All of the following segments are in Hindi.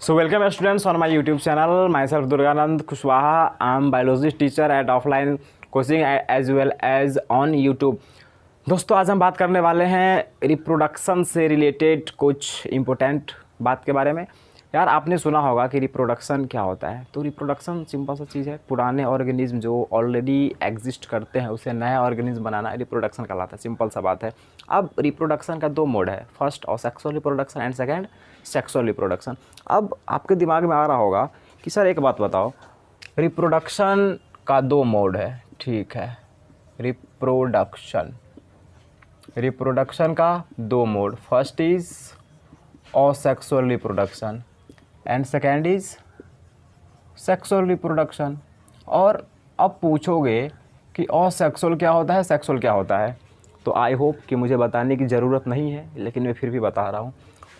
So welcome students on my YouTube channel. Myself Durganand Kushwaha. I am biology teacher at offline coaching as well as on YouTube. दोस्तों आज हम बात करने वाले हैं रिप्रोडक्शन से रिलेटेड कुछ इम्पोर्टेंट बात के बारे में। यार आपने सुना होगा कि रिप्रोडक्शन क्या होता है। तो रिप्रोडक्शन सिंपल सा चीज़ है, पुराने ऑर्गेनिज्म जो ऑलरेडी एग्जिस्ट करते हैं उसे नया ऑर्गेनिज्म बनाना रिप्रोडक्शन कहलाता है। सिंपल सा बात है। अब रिप्रोडक्शन का दो मोड है, फर्स्ट और sexual reproduction and second sexual reproduction. अब आपके दिमाग में आ रहा होगा कि सर एक बात बताओ, रिप्रोडक्शन का दो मोड है, ठीक है। रिप्रोडक्शन का दो mode, first is asexual reproduction and second is sexual reproduction. और अब पूछोगे कि असेक्सुअल क्या होता है, सेक्सुअल क्या होता है, तो आई होप कि मुझे बताने की ज़रूरत नहीं है, लेकिन मैं फिर भी बता रहा हूँ।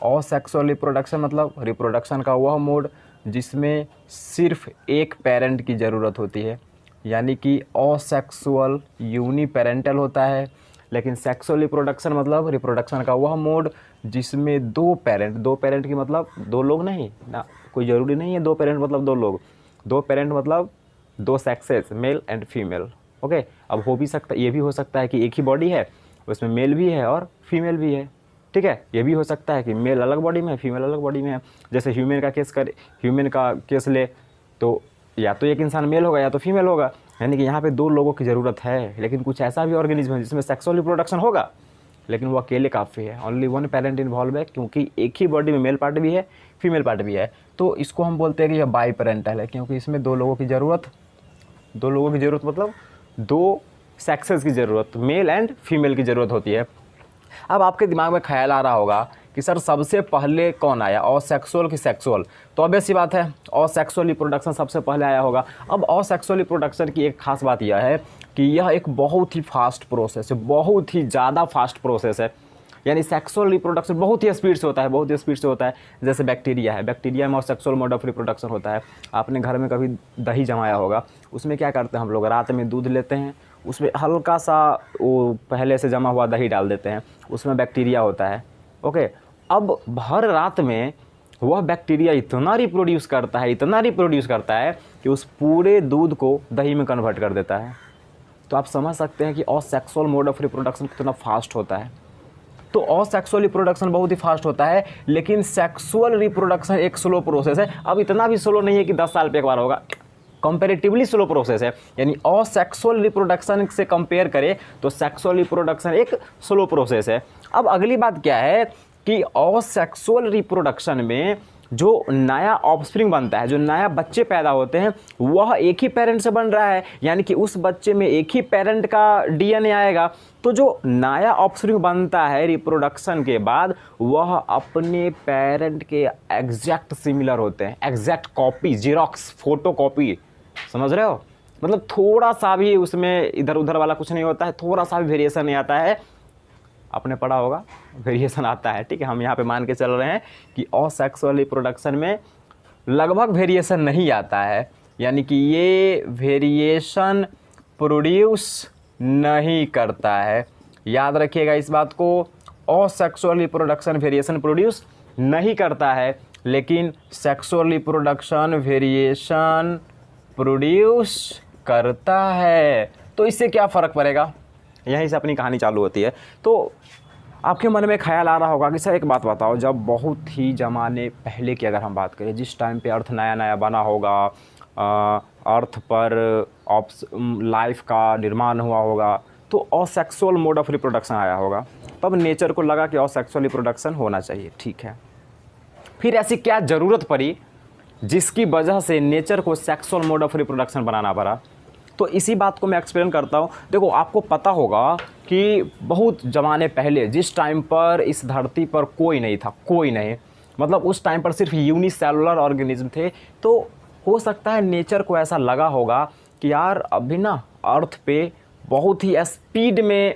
असेक्सुअल रिप्रोडक्शन मतलब रिप्रोडक्शन का वह मोड जिसमें सिर्फ एक पेरेंट की ज़रूरत होती है, यानी कि असेक्सुअल यूनिपेरेंटल होता है। लेकिन सेक्सुअल रिप्रोडक्शन मतलब रिप्रोडक्शन का वह मोड जिसमें दो पेरेंट की मतलब दो लोग नहीं ना, कोई ज़रूरी नहीं है दो पेरेंट मतलब दो लोग, दो पेरेंट मतलब दो sexes, male and female. Okay, अब हो भी सकता, ये भी हो सकता है कि एक ही बॉडी है, उसमें मेल भी है और फीमेल भी है, ठीक है। ये भी हो सकता है कि मेल अलग बॉडी में है, फीमेल अलग बॉडी में है। जैसे ह्यूमन का केस ले तो या तो एक इंसान मेल होगा या तो फीमेल होगा, यानी कि यहाँ पे दो लोगों की ज़रूरत है। लेकिन कुछ ऐसा भी ऑर्गेनिज्म है जिसमें सेक्सुअल रिप्रोडक्शन होगा लेकिन वो अकेले काफ़ी है, ओनली वन पेरेंट इन्वॉल्व है, क्योंकि एक ही बॉडी में मेल पार्ट भी है फीमेल पार्ट भी है। तो इसको हम बोलते हैं कि यह बाई पेरेंटल है, क्योंकि इसमें दो लोगों की ज़रूरत मतलब दो सेक्सेस की ज़रूरत, मेल एंड फीमेल की ज़रूरत होती है। अब आपके दिमाग में ख्याल आ रहा होगा कि सर सबसे पहले कौन आया, असेक्सुअल कि सेक्सुअल? तो ऑब्वियस सी बात है, असेक्सुअल रिप्रोडक्शन सबसे पहले आया होगा। अब असेक्सुअल रिप्रोडक्शन की एक खास बात यह है कि यह एक बहुत ही फास्ट प्रोसेस है, बहुत ही ज़्यादा फास्ट प्रोसेस है। यानी सेक्सुअल रिप्रोडक्शन बहुत ही स्पीड से होता है, जैसे बैक्टीरिया में और सेक्सुअल मोड ऑफ रिप्रोडक्शन होता है। आपने घर में कभी दही जमाया होगा, उसमें क्या करते हैं हम लोग, रात में दूध लेते हैं, उसमें हल्का सा वो पहले से जमा हुआ दही डाल देते हैं, उसमें बैक्टीरिया होता है। ओके, अब भर रात में वह बैक्टीरिया इतना रिप्रोड्यूस करता है कि उस पूरे दूध को दही में कन्वर्ट कर देता है। तो आप समझ सकते हैं कि असेक्सुअल मोड ऑफ रिप्रोडक्शन कितना फास्ट होता है। तो असेक्सुअल रिप्रोडक्शन बहुत ही फास्ट होता है, लेकिन सेक्सुअल रिप्रोडक्शन एक स्लो प्रोसेस है। अब इतना भी स्लो नहीं है कि 10 साल पे एक बार होगा, कंपेरेटिवली स्लो प्रोसेस है। यानी असेक्सुअल रिप्रोडक्शन से कंपेयर करें तो सेक्सुअल रिप्रोडक्शन एक स्लो प्रोसेस है। अब अगली बात क्या है कि असेक्सुअल रिप्रोडक्शन में जो नया ऑफस्प्रिंग बनता है, जो नया बच्चे पैदा होते हैं, वह एक ही पेरेंट से बन रहा है, यानी कि उस बच्चे में एक ही पेरेंट का डीएनए आएगा। तो जो नया ऑफस्प्रिंग बनता है रिप्रोडक्शन के बाद, वह अपने पेरेंट के एग्जैक्ट सिमिलर होते हैं, exact copy, xerox, photo copy, समझ रहे हो? मतलब थोड़ा सा भी उसमें इधर उधर वाला कुछ नहीं होता है, थोड़ा सा भी वेरिएशन नहीं आता है। आपने पढ़ा होगा वेरिएशन आता है, ठीक है। हम यहाँ पे मान के चल रहे हैं कि असेक्सुअल रिप्रोडक्शन में लगभग वेरिएशन नहीं आता है, यानी कि ये वेरिएशन प्रोड्यूस नहीं करता है। याद रखिएगा इस बात को, असेक्सुअल रिप्रोडक्शन वेरिएशन प्रोड्यूस नहीं करता है, लेकिन सेक्सुअल रिप्रोडक्शन वेरिएशन प्रोड्यूस करता है। तो इससे क्या फ़र्क पड़ेगा, यहीं से अपनी कहानी चालू होती है। तो आपके मन में ख्याल आ रहा होगा कि सर एक बात बताओ, जब बहुत ही ज़माने पहले की अगर हम बात करें, जिस टाइम पे अर्थ नया बना होगा, अर्थ पर लाइफ का निर्माण हुआ होगा, तो असेक्सुअल मोड ऑफ रिप्रोडक्शन आया होगा। तब नेचर को लगा कि असेक्सुअल रिप्रोडक्शन होना चाहिए, ठीक है। फिर ऐसी क्या ज़रूरत पड़ी जिसकी वजह से नेचर को सेक्सुअल मोड ऑफ रिप्रोडक्शन बनाना पड़ा? तो इसी बात को मैं एक्सप्लेन करता हूँ। देखो, आपको पता होगा कि बहुत ज़माने पहले, जिस टाइम पर इस धरती पर कोई नहीं, मतलब उस टाइम पर सिर्फ यूनिसेलुलर ऑर्गेनिज्म थे। तो हो सकता है नेचर को ऐसा लगा होगा कि यार अभी ना अर्थ पे बहुत ही स्पीड में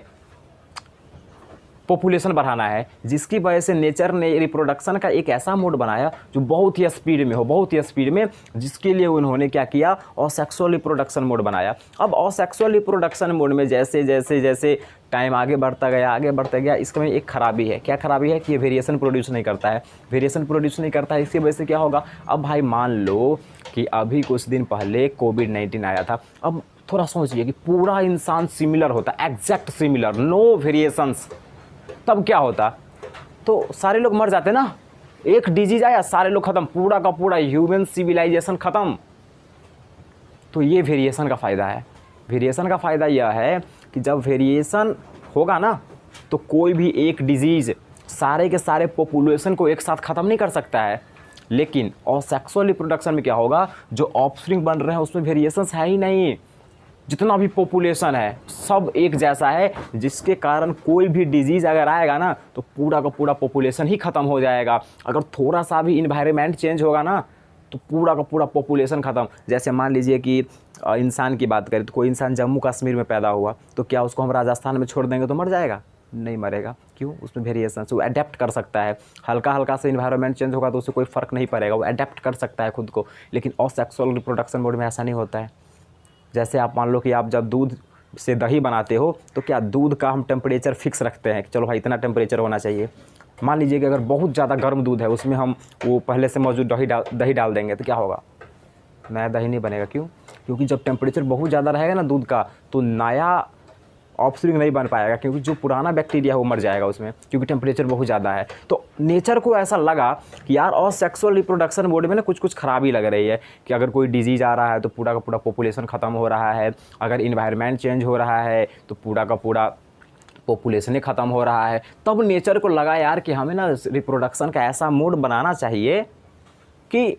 पॉपुलेशन बढ़ाना है, जिसकी वजह से नेचर ने रिप्रोडक्शन का एक ऐसा मोड बनाया जो बहुत ही स्पीड में जिसके लिए उन्होंने क्या किया, असेक्सुअल रिप्रोडक्शन मोड बनाया। अब असेक्सुअल रिप्रोडक्शन मोड में जैसे टाइम आगे बढ़ता गया। इसमें एक खराबी है। क्या खराबी है कि ये वेरिएशन प्रोड्यूस नहीं करता है। वेरिएशन प्रोड्यूस नहीं करता है, इसकी वजह से क्या होगा, अब भाई मान लो कि अभी कुछ दिन पहले कोविड-19 आया था। अब थोड़ा सोचिए कि पूरा इंसान सिमिलर होता, एग्जैक्ट सिमिलर, नो वेरिएशंस, तब क्या होता, तो सारे लोग मर जाते ना। एक डिजीज आया, सारे लोग खत्म, पूरा का पूरा ह्यूमन सिविलाइजेशन खत्म। तो ये वेरिएशन का फ़ायदा है। वेरिएशन का फ़ायदा यह है कि जब वेरिएशन होगा ना, तो कोई भी एक डिजीज़ सारे के सारे पॉपुलेशन को एक साथ ख़त्म नहीं कर सकता है। लेकिन और सेक्सुअल रिप्रोडक्शन में क्या होगा, जो ऑफस्प्रिंग बन रहे हैं उसमें वेरिएशंस है ही नहीं। जितना भी पॉपुलेशन है सब एक जैसा है, जिसके कारण कोई भी डिजीज़ अगर आएगा ना, तो पूरा का पूरा पॉपुलेशन ही ख़त्म हो जाएगा। अगर थोड़ा सा भी इन्वायरमेंट चेंज होगा ना, तो पूरा का पूरा पॉपुलेशन ख़त्म। जैसे मान लीजिए कि इंसान की बात करें, तो कोई इंसान जम्मू कश्मीर में पैदा हुआ, तो क्या उसको हम राजस्थान में छोड़ देंगे तो मर जाएगा? नहीं मरेगा। क्यों? उसमें वेरिएशन, वो अडेप्ट कर सकता है। हल्का हल्का से इन्वायरमेंट चेंज होगा तो उससे कोई फ़र्क नहीं पड़ेगा, वो अडेप्ट कर सकता है खुद को। लेकिन असेक्सुअल रिप्रोडक्शन मोड में ऐसा नहीं होता है। जैसे आप मान लो कि आप जब दूध से दही बनाते हो, तो क्या दूध का हम टेम्परेचर फिक्स रखते हैं कि चलो भाई इतना टेम्परेचर होना चाहिए। मान लीजिए कि अगर बहुत ज़्यादा गर्म दूध है, उसमें हम वो पहले से मौजूद दही डाल देंगे, तो क्या होगा, नया दही नहीं बनेगा। क्यों? क्योंकि जब टेम्परेचर बहुत ज़्यादा रहेगा ना दूध का, तो नया ऑफस्प्रिंग नहीं बन पाएगा, क्योंकि जो पुराना बैक्टीरिया है वो मर जाएगा उसमें, क्योंकि टेम्परेचर बहुत ज़्यादा है। तो नेचर को ऐसा लगा कि यार असेक्सुअल रिप्रोडक्शन मोड में ना कुछ खराबी लग रही है, कि अगर कोई डिजीज़ आ रहा है तो पूरा का पूरा पॉपुलेशन ख़त्म हो रहा है, अगर इन्वायरमेंट चेंज हो रहा है तो पूरा का पूरा पॉपुलेशन ही ख़त्म हो रहा है। तब नेचर को लगा यार कि हमें ना रिप्रोडक्शन का ऐसा मोड बनाना चाहिए कि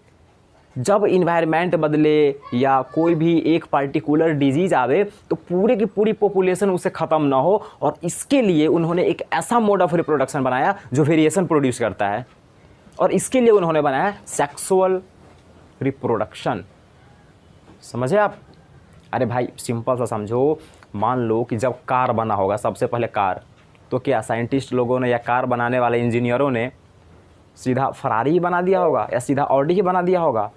जब इन्वायरमेंट बदले या कोई भी एक पार्टिकुलर डिजीज़ आवे तो पूरे की पूरी पॉपुलेशन उसे ख़त्म ना हो। और इसके लिए उन्होंने एक ऐसा मोड ऑफ रिप्रोडक्शन बनाया जो वेरिएशन प्रोड्यूस करता है, और इसके लिए उन्होंने बनाया सेक्सुअल रिप्रोडक्शन। समझे आप? अरे भाई सिंपल सा समझो, मान लो कि जब कार बना होगा, सबसे पहले कार, तो क्या साइंटिस्ट लोगों ने या कार बनाने वाले इंजीनियरों ने सीधा फरारी ही बना दिया होगा या सीधा ऑडी ही बना दिया होगा?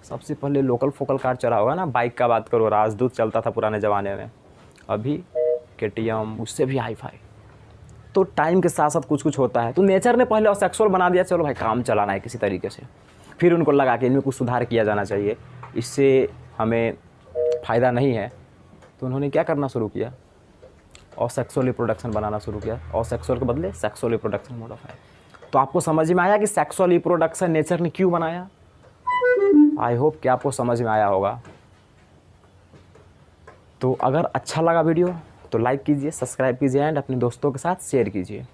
सबसे पहले लोकल फोकल कार चला होगा ना। बाइक का बात करो, राजदूत चलता था पुराने ज़माने में, अभी केटीएम, उससे भी हाई फाई। तो टाइम के साथ साथ कुछ होता है। तो नेचर ने पहले सेक्सुअल बना दिया, चलो भाई काम चलाना है किसी तरीके से। फिर उनको लगा कि इनमें कुछ सुधार किया जाना चाहिए, इससे हमें फ़ायदा नहीं है, तो उन्होंने क्या करना शुरू किया, असेक्सुअल रिप्रोडक्शन बनाना शुरू किया। असेक्सुअल के बदले सेक्सुअल रिप्रोडक्शन मोड ऑफ है। तो आपको समझ में आया कि सेक्सुअल रिप्रोडक्शन नेचर ने क्यों बनाया? आई होप कि आपको समझ में आया होगा। तो अगर अच्छा लगा वीडियो तो लाइक कीजिए, सब्सक्राइब कीजिए एंड अपने दोस्तों के साथ शेयर कीजिए।